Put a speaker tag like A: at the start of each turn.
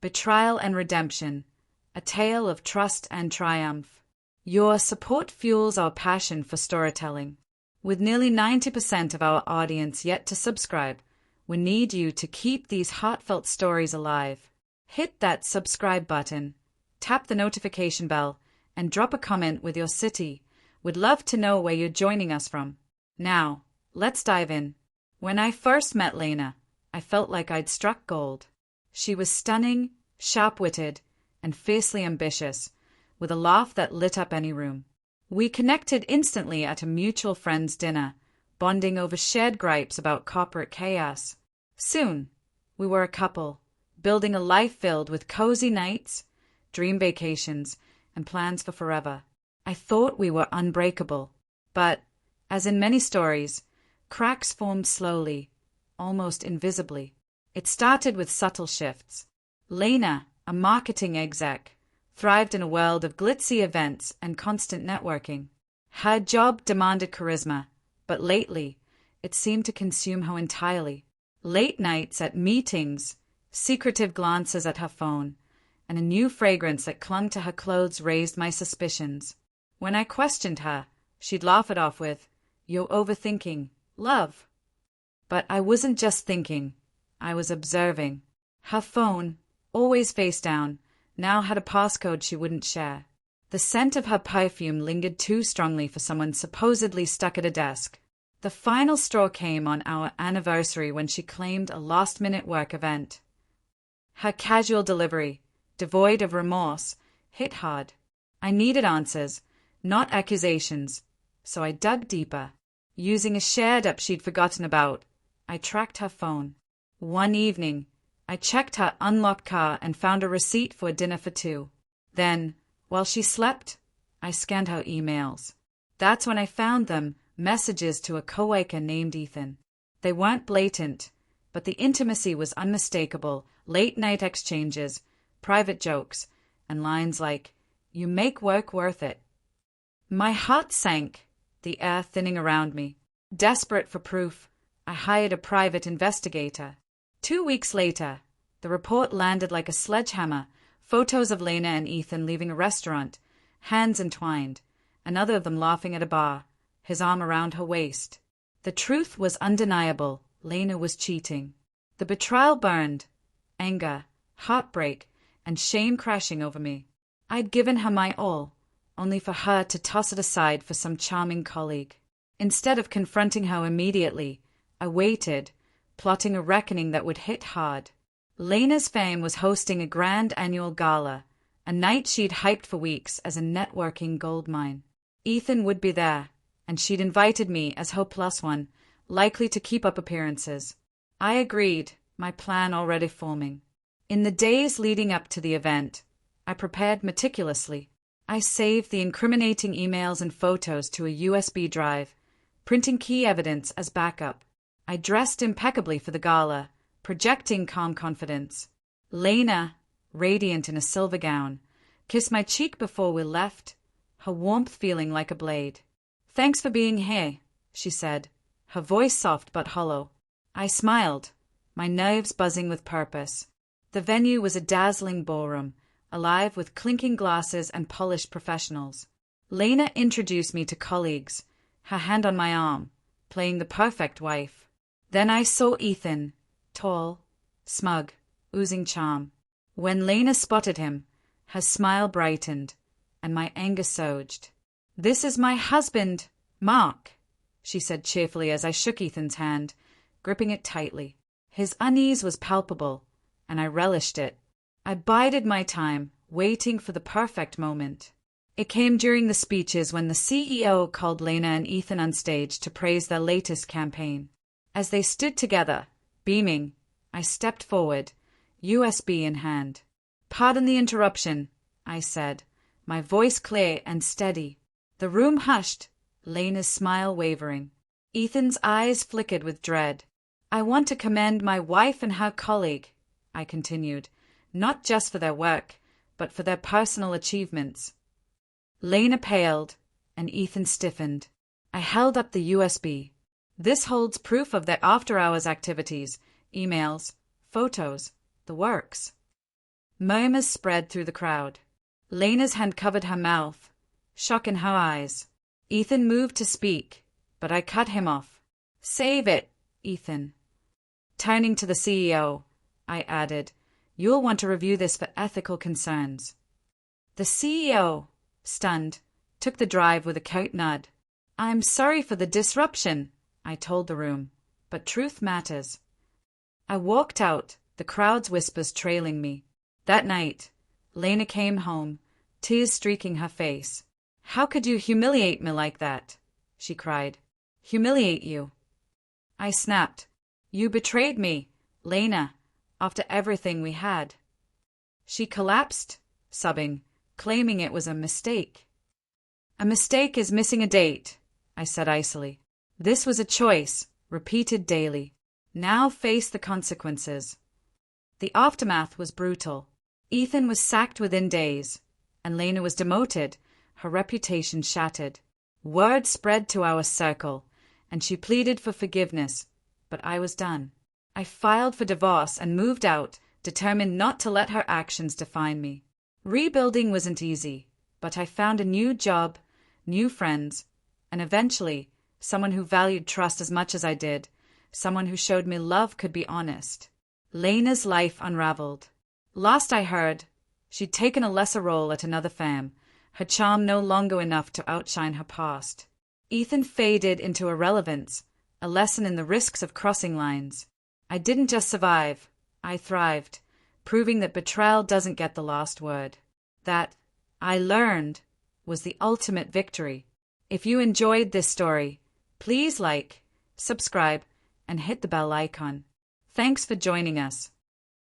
A: Betrayal and Redemption, a tale of trust and triumph. Your support fuels our passion for storytelling. With nearly 90% of our audience yet to subscribe, we need you to keep these heartfelt stories alive. Hit that subscribe button, tap the notification bell, and drop a comment with your city. We'd love to know where you're joining us from. Now, let's dive in. When I first met Lena, I felt like I'd struck gold. She was stunning, sharp-witted, and fiercely ambitious, with a laugh that lit up any room. We connected instantly at a mutual friend's dinner, bonding over shared gripes about corporate chaos. Soon, we were a couple, building a life filled with cozy nights, dream vacations, and plans for forever. I thought we were unbreakable, but, as in many stories, cracks formed slowly, almost invisibly. It started with subtle shifts. Lena, a marketing exec, thrived in a world of glitzy events and constant networking. Her job demanded charisma, but lately, it seemed to consume her entirely. Late nights at meetings, secretive glances at her phone, and a new fragrance that clung to her clothes raised my suspicions. When I questioned her, she'd laugh it off with, "You're overthinking, love." But I wasn't just thinking, I was observing. Her phone, always face down, now had a passcode she wouldn't share. The scent of her perfume lingered too strongly for someone supposedly stuck at a desk. The final straw came on our anniversary when she claimed a last-minute work event. Her casual delivery, devoid of remorse, hit hard. I needed answers, not accusations, so I dug deeper. Using a shared app she'd forgotten about, I tracked her phone. One evening, I checked her unlocked car and found a receipt for a dinner for two. Then, while she slept, I scanned her emails. That's when I found them, messages to a coworker named Ethan. They weren't blatant, but the intimacy was unmistakable. Late-night exchanges, private jokes, and lines like, "You make work worth it." My heart sank, the air thinning around me. Desperate for proof, I hired a private investigator. 2 weeks later, the report landed like a sledgehammer, photos of Lena and Ethan leaving a restaurant, hands entwined, another of them laughing at a bar, his arm around her waist. The truth was undeniable. Lena was cheating. The betrayal burned, anger, heartbreak, and shame crashing over me. I'd given her my all, only for her to toss it aside for some charming colleague. Instead of confronting her immediately, I waited, plotting a reckoning that would hit hard. Lena's fame was hosting a grand annual gala, a night she'd hyped for weeks as a networking goldmine. Ethan would be there, and she'd invited me as her plus one, likely to keep up appearances. I agreed, my plan already forming. In the days leading up to the event, I prepared meticulously. I saved the incriminating emails and photos to a USB drive, printing key evidence as backup. I dressed impeccably for the gala, projecting calm confidence. Lena, radiant in a silver gown, kissed my cheek before we left, her warmth feeling like a blade. "Thanks for being here," she said, her voice soft but hollow. I smiled, my nerves buzzing with purpose. The venue was a dazzling ballroom, alive with clinking glasses and polished professionals. Lena introduced me to colleagues, her hand on my arm, playing the perfect wife. Then I saw Ethan, tall, smug, oozing charm. When Lena spotted him, her smile brightened, and my anger surged. "This is my husband, Mark," she said cheerfully as I shook Ethan's hand, gripping it tightly. His unease was palpable, and I relished it. I bided my time, waiting for the perfect moment. It came during the speeches when the CEO called Lena and Ethan on stage to praise their latest campaign. As they stood together, beaming, I stepped forward, USB in hand. "Pardon the interruption," I said, my voice clear and steady. The room hushed, Lena's smile wavering. Ethan's eyes flickered with dread. "I want to commend my wife and her colleague," I continued, "not just for their work, but for their personal achievements." Lena paled, and Ethan stiffened. I held up the USB. "This holds proof of their after-hours activities, emails, photos, the works." Murmurs spread through the crowd. Lena's hand covered her mouth, shock in her eyes. Ethan moved to speak, but I cut him off. Save it, Ethan. Turning to the CEO, I added, you'll want to review this for ethical concerns. The CEO, stunned, took the drive with a curt nod. I'm sorry for the disruption, I told the room, but truth matters. I walked out, the crowd's whispers trailing me. That night, Lena came home, tears streaking her face. How could you humiliate me like that? She cried. Humiliate you? I snapped. You betrayed me, Lena, after everything we had. She collapsed, sobbing, claiming it was a mistake. A mistake is missing a date, I said icily. This was a choice, repeated daily. Now face the consequences. The aftermath was brutal. Ethan was sacked within days, and Lena was demoted, her reputation shattered. Word spread to our circle, and she pleaded for forgiveness, but I was done. I filed for divorce and moved out, determined not to let her actions define me. Rebuilding wasn't easy, but I found a new job, new friends, and eventually, someone who valued trust as much as I did, someone who showed me love could be honest. Lena's life unraveled. Last I heard, she'd taken a lesser role at another firm, her charm no longer enough to outshine her past. Ethan faded into irrelevance, a lesson in the risks of crossing lines. I didn't just survive, I thrived, proving that betrayal doesn't get the last word. That, I learned, was the ultimate victory. If you enjoyed this story, please like, subscribe, and hit the bell icon. Thanks for joining us.